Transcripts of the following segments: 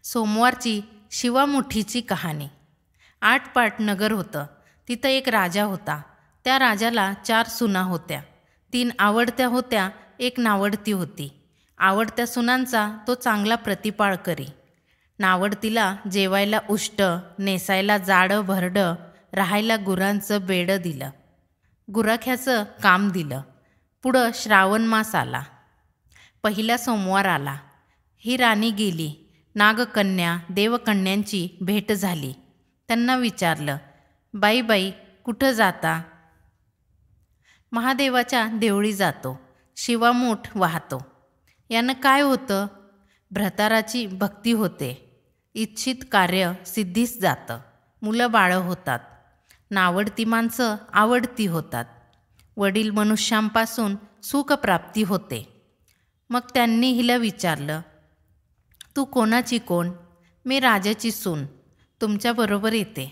सोमवारची शिवामुठीची कहाणी. 8 पाट नगर होतं. तिथं एक राजा होता. त्या राजाला 4 सुना होत्या. 3 आवडत्या होत्या, 1 नावडती होती. आवडत्या सुनांचा तो चांगला प्रतिपाळ करी. नावडतीला जेवायला उष्ट, नेसायला जाडं भरडं, राहायला गुरांचं बेडं दिलं. गुराख्याचं काम दिलं. पुढं श्रावण मास आला. पहिला सोमवार आला. ही राणी गेली. नागकन्या देवकन्यांची भेट झाली. त्यांना विचारलं, बाई बाई कुठं जाता? महादेवाच्या देवळी जातो. शिवामूठ वाहतो. यानं काय होतं? भ्रताराची भक्ती होते. इच्छित कार्य सिद्धीस जातं. मुलं बाळं होतात. नावडती माणसं आवडती होतात. वडील मनुष्यांपासून सुखप्राप्ती होते. मग त्यांनी हिला विचारलं, तू कोणाची कोण? मी राजाची सून, तुमच्याबरोबर येते.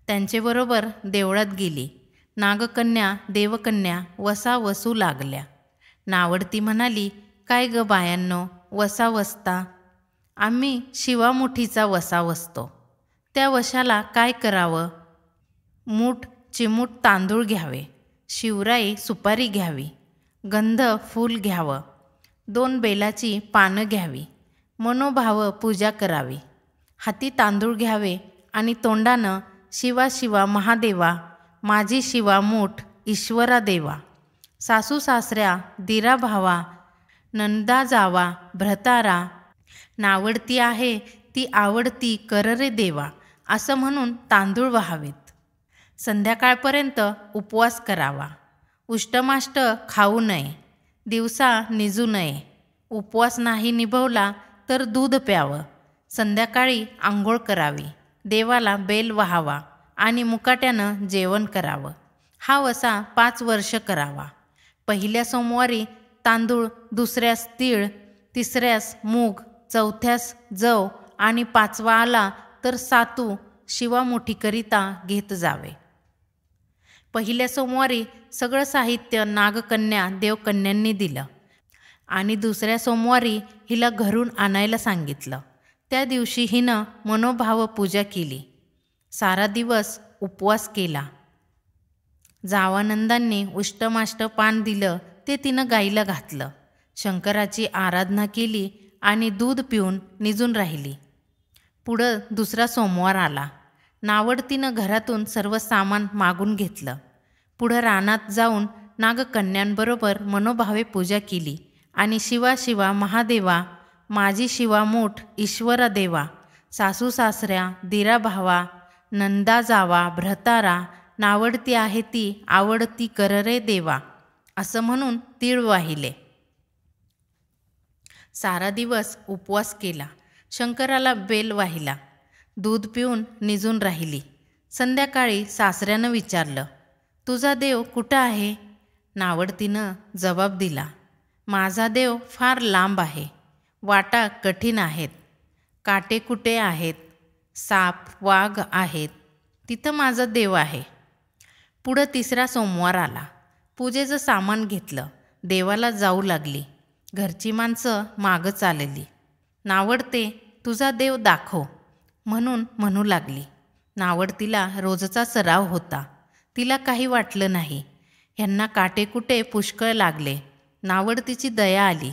त्यांच्याबरोबर देवळात गेली. नागकन्या देवकन्या वसा वसू लागल्या. नावडती म्हणाली, काय ग बायांनो, वसा वसता? आम्ही शिवामुठीचा वसा वसतो. त्या वशाला काय करावं? मूठ चिमूट तांदूळ घ्यावे, शिवराई सुपारी घ्यावी, गंध फूल घ्यावं, 2 बेलाची पानं घ्यावी, मनोभाव पूजा करावी, हाती तांदूळ घ्यावे आणि तोंडानं शिवा शिवा महादेवा, माझी शिवामूठ ईश्वरा देवा, सासू सासऱ्या दिरा भावा, नंदा जावा भ्रतारा, नावडती आहे ती आवडती कर रे देवा, असं म्हणून तांदूळ व्हावेत. संध्याकाळपर्यंत उपवास करावा. उष्टमाष्ट खाऊ नये. दिवसा निजू नये. उपवास नाही निभवला तर दूध प्यावं. संध्याकाळी आंघोळ करावी. देवाला बेल वाहावा आणि मुकाट्यानं जेवण करावं. हा वसा 5 वर्ष करावा. पहिल्या सोमवारी तांदूळ, दुसऱ्यास तीळ, तिसऱ्यास मूग, चौथ्यास जव आणि 5वा आला तर सातू शिवामुठीकरिता घेत जावे. पहिल्या सोमवारी सगळं साहित्य नागकन्या देवकन्यांनी दिलं आणि दुसऱ्या सोमवारी हिला घरून आणायला सांगितलं. त्या दिवशी हिनं मनोभाव पूजा केली. सारा दिवस उपवास केला. जावानंदांनी उष्टमाष्ट पान दिलं ते तिनं गाईला घातलं. शंकराची आराधना केली आणि दूध पिऊन निजून राहिली. पुढं दुसरा सोमवार आला. नावडतीनं घरातून सर्व सामान मागून घेतलं. पुढं रानात जाऊन नागकन्यांबरोबर मनोभावे पूजा केली आणि शिवा शिवा महादेवा, माझी शिवामूठ ईश्वरा देवा, सासू सासऱ्या दिरा भावा, नंदा जावा भ्रतारा, नावडती आहे ती आवडती कर रे देवा, असं म्हणून तीळ वाहिले. सारा दिवस उपवास केला. शंकराला बेल वाहिला. दूध पिऊन निजून राहिली. संध्याकाळी सासऱ्यानं विचारलं, तुझा देव कुठं आहे? नावडतीनं जबाब दिला, माझा देव फार लांब आहे. वाटा कठीण आहेत. काटेकुटे आहेत. साप वाघ आहेत. तिथं माझा देव आहे. पुढं तिसरा सोमवार आला. पूजेचं सामान घेतलं. देवाला जाऊ लागली. घरची माणसं मागं चालली. नावडते, तुझा देव दाखव म्हणून म्हणू लागली. नावडतीला रोजचा सराव होता. तिला काही वाटलं नाही. ह्यांना काटेकुटे पुष्कळ लागले. नावडतीची दया आली.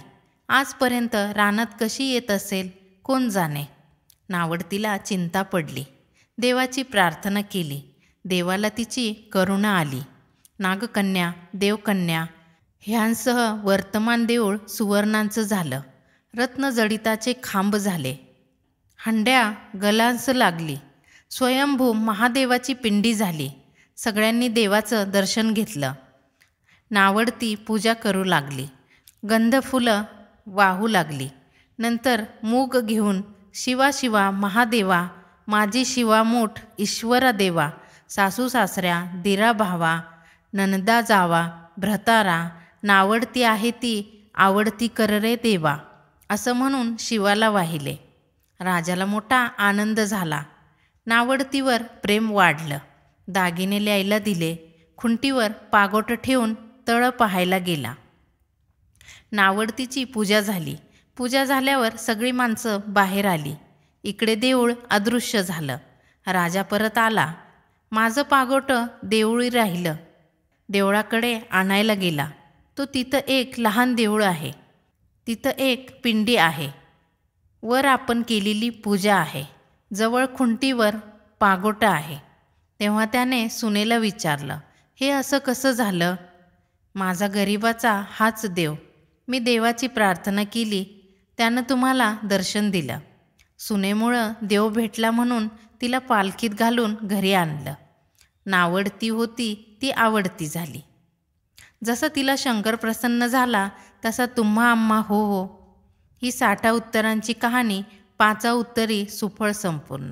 आजपर्यंत रानात कशी येत असेल कोण जाणे. नावडतीला चिंता पडली. देवाची प्रार्थना केली. देवाला तिची करुणा आली. नागकन्या देवकन्या ह्यांसह वर्तमान देऊळ सुवर्णांचं झालं. रत्नजडिताचे खांब झाले. हंड्या गलांस लागली. स्वयंभू महादेवाची पिंडी झाली. सगळ्यांनी देवाचं दर्शन घेतलं. नावडती पूजा करू लागली. गंध फुलं वाहू लागली. नंतर मूग घेऊन शिवा शिवा महादेवा, माझी शिवामूठ ईश्वरा देवा, सासू सासऱ्या दिरा भावा, नंदा जावा भ्रतारा, नावडती आहे ती आवडती कर रे देवा, असं म्हणून शिवाला वाहिले. राजाला मोठा आनंद झाला. नावडतीवर प्रेम वाढलं. दागिने ल्यायला दिले. खुंटीवर पागोट ठेवून तळ पाहायला गेला. नावडतीची पूजा झाली. पूजा झाल्यावर सगळी माणसं बाहेर आली. इकडे देऊळ अदृश्य झालं. राजा परत आला. माझं पागोटं देऊळी राहिलं. देवळाकडे आणायला गेला. तो तिथं एक लहान देऊळ आहे. तिथं एक पिंडी आहे. वर आपण केलेली पूजा आहे. जवळ खुंटीवर पागोटं आहे. तेव्हा त्याने सुनेला विचारलं, हे असं कसं झालं? माझा गरिबाचा हाच देव. मी देवाची प्रार्थना केली, त्यानं तुम्हाला दर्शन दिलं. सुनेमुळं देव भेटला म्हणून तिला पालखीत घालून घरी आणलं. नावडती होती ती आवडती झाली. जसा तिला शंकर प्रसन्न झाला तसा तुम्हा आम्हा हो हो. ही 60 उत्तरांची कहाणी 5 उत्तरी सुफळ संपूर्ण.